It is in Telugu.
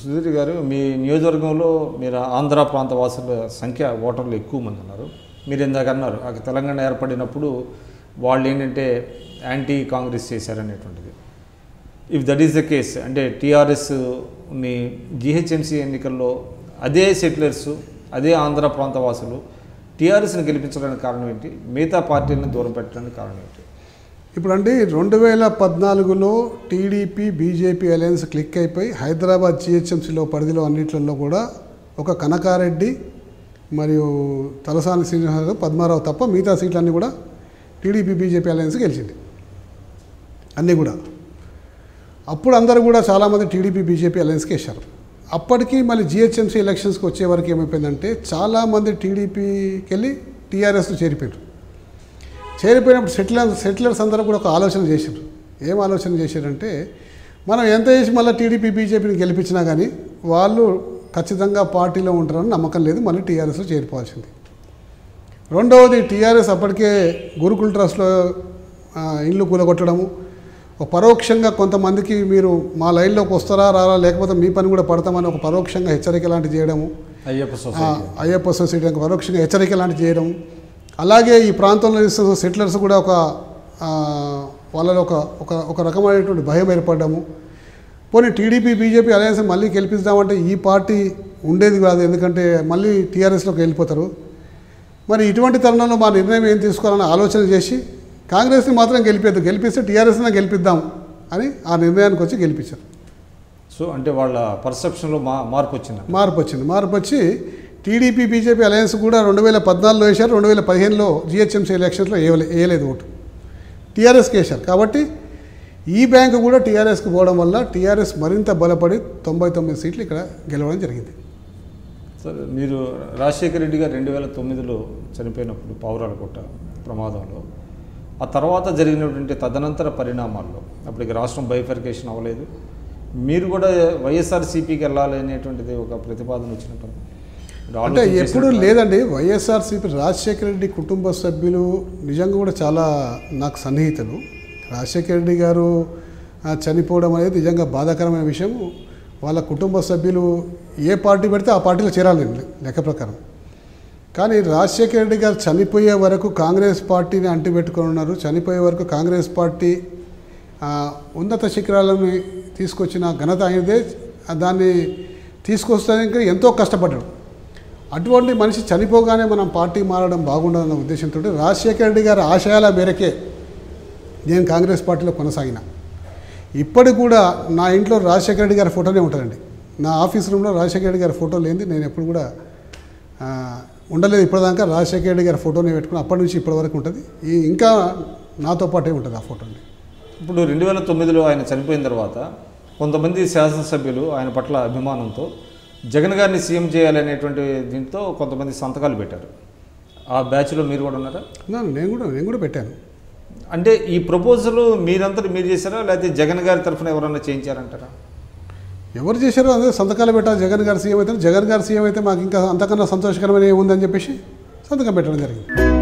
సుధీర్ గారు, మీ నియోజకవర్గంలో మీరు ఆంధ్ర ప్రాంత వాసుల సంఖ్య ఓటర్లు ఎక్కువ మంది ఉన్నారు. మీరు ఇందాక అన్నారు తెలంగాణ ఏర్పడినప్పుడు వాళ్ళు ఏంటంటే యాంటీ కాంగ్రెస్ చేశారనేటువంటిది. If that is the case, అంటే టీఆర్ఎస్ని జిహెచ్ఎంసీ ఎన్నికల్లో అదే సెటిలర్స్, అదే ఆంధ్ర ప్రాంత వాసులు టీఆర్ఎస్ని గెలిపించడానికి కారణం ఏంటి? మిగతా పార్టీలను దూరం పెట్టడానికి కారణం ఏంటి? ఇప్పుడు అండి 2014లో టీడీపీ బీజేపీ అలయన్స్ క్లిక్ అయిపోయి హైదరాబాద్ జిహెచ్ఎంసీలో పరిధిలో అన్నింటిలో కూడా ఒక కనకారెడ్డి మరియు తలసాని శ్రీనివాసరావు, పద్మారావు తప్ప మిగతా సీట్లన్నీ కూడా టీడీపీ బీజేపీ అలయన్స్ గెలిచింది అన్నీ కూడా. అప్పుడు అందరూ కూడా చాలామంది టీడీపీ బీజేపీ అలయన్స్కి వేశారు. అప్పటికి మళ్ళీ జిహెచ్ఎంసీ ఎలక్షన్స్కి వచ్చే వరకు ఏమైపోయిందంటే చాలామంది టీడీపీకి వెళ్ళి టీఆర్ఎస్లో చేరిపోయారు. చేరిపోయినప్పుడు సెటిలర్స్ అందరూ కూడా ఒక ఆలోచన చేశారు. ఏం ఆలోచన చేశారంటే, మనం ఎంత చేసి మళ్ళీ టీడీపీ బీజేపీని గెలిపించినా కానీ వాళ్ళు ఖచ్చితంగా పార్టీలో ఉంటారని నమ్మకం లేదు, మళ్ళీ టీఆర్ఎస్లో చేరిపోవాల్సింది. రెండవది, టీఆర్ఎస్ అప్పటికే గురుకుల ట్రస్ట్లో ఇల్లు కూలగొట్టడము, పరోక్షంగా కొంతమందికి మీరు మా లైన్లోకి వస్తారా రారా, లేకపోతే మీ పని కూడా పడతామని ఒక పరోక్షంగా హెచ్చరిక లాంటివి చేయడము, అయ్యప్ప సొసైటీ పరోక్షంగా హెచ్చరిక లాంటివి చేయడం. అలాగే ఈ ప్రాంతంలో సెటిలర్స్ కూడా వాళ్ళలో ఒక రకమైనటువంటి భయం ఏర్పడము. పోనీ టీడీపీ బీజేపీ అలయన్స్ మళ్ళీ గెలిపిద్దామంటే ఈ పార్టీ ఉండేది కాదు, ఎందుకంటే మళ్ళీ టీఆర్ఎస్లోకి వెళ్ళిపోతారు. మరి ఇటువంటి తరుణంలో మా నిర్ణయం ఏం తీసుకోవాలని ఆలోచన చేసి కాంగ్రెస్ని మాత్రం గెలిపిస్తే టీఆర్ఎస్ని గెలిపిద్దాం అని ఆ నిర్ణయానికి వచ్చి గెలిపించారు. సో అంటే వాళ్ళ పర్సెప్షన్లో మార్పు వచ్చి టీడీపీ బీజేపీ అలయన్స్ కూడా 2014లో వేశారు, 2015లో జిహెచ్ఎంసీ ఎలక్షన్స్లో వేయలేదు ఓటు, టీఆర్ఎస్కి వేశారు. కాబట్టి ఈ బ్యాంకు కూడా టీఆర్ఎస్కి పోవడం వల్ల టీఆర్ఎస్ మరింత బలపడి 99 సీట్లు ఇక్కడ గెలవడం జరిగింది. సార్, మీరు రాజశేఖర రెడ్డి గారు 2009లో చనిపోయినప్పుడు పావురాలకోట ప్రమాదంలో, ఆ తర్వాత జరిగినటువంటి తదనంతర పరిణామాల్లో అప్పటికి రాష్ట్రం బైఫర్కేషన్ అవ్వలేదు, మీరు కూడా వైఎస్ఆర్సీపీకి వెళ్ళాలి అనేటువంటిది ఒక ప్రతిపాదన వచ్చినట్టు అంటే ఎప్పుడూ లేదండి. వైఎస్ఆర్సీపీ రాజశేఖర రెడ్డి కుటుంబ సభ్యులు నిజంగా కూడా చాలా నాకు సన్నిహితులు. రాజశేఖర రెడ్డి గారు చనిపోవడం అనేది నిజంగా బాధాకరమైన విషయం. వాళ్ళ కుటుంబ సభ్యులు ఏ పార్టీ పెడితే ఆ పార్టీలో చేరాలి లెక్క ప్రకారం. కానీ రాజశేఖర రెడ్డి గారు చనిపోయే వరకు కాంగ్రెస్ పార్టీని అంటిపెట్టుకొని ఉన్నారు. చనిపోయే వరకు కాంగ్రెస్ పార్టీ ఉన్నత శిఖరాలను తీసుకొచ్చిన ఘనత ఆయనదే. దాన్ని తీసుకొస్తానికి ఎంతో కష్టపడ్డాడు. అటువంటి మనిషి చనిపోగానే మనం పార్టీ మారడం బాగుండదన్న ఉద్దేశంతో రాజశేఖర రెడ్డి గారి ఆశయాల మేరకే నేను కాంగ్రెస్ పార్టీలో కొనసాగిన. ఇప్పటికి కూడా నా ఇంట్లో రాజశేఖర రెడ్డి గారి ఫోటోనే ఉంటుందండి. నా ఆఫీస్ రూమ్లో రాజశేఖర రెడ్డి గారి ఫోటో లేనిది నేను ఎప్పుడు కూడా ఉండలేదు. ఇప్పటిదాకా రాజశేఖర రెడ్డి గారి ఫోటోనే పెట్టుకుని అప్పటి నుంచి ఇప్పటి వరకు ఉంటుంది. ఇంకా నాతో పాటే ఉంటుంది ఆ ఫోటోని. ఇప్పుడు 2009లో ఆయన చనిపోయిన తర్వాత కొంతమంది శాసనసభ్యులు ఆయన పట్ల అభిమానంతో జగన్ గారిని సీఎం చేయాలనేటువంటి దీంతో కొంతమంది సంతకాలు పెట్టారు. ఆ బ్యాచ్లో మీరు కూడా ఉన్నారా? నేను కూడా పెట్టాను. అంటే ఈ ప్రపోజల్ మీరంతా మీరు చేశారా, లేకపోతే జగన్ గారి తరఫున ఎవరన్నా చేయించారంటారా? ఎవరు చేశారో అదే సంతకాలు పెట్టాలి. జగన్ గారు సీఎం అయితే మాకు ఇంకా అంతకన్నా సంతోషకరమైన ఏముందని చెప్పేసి సంతకం పెట్టడం జరిగింది.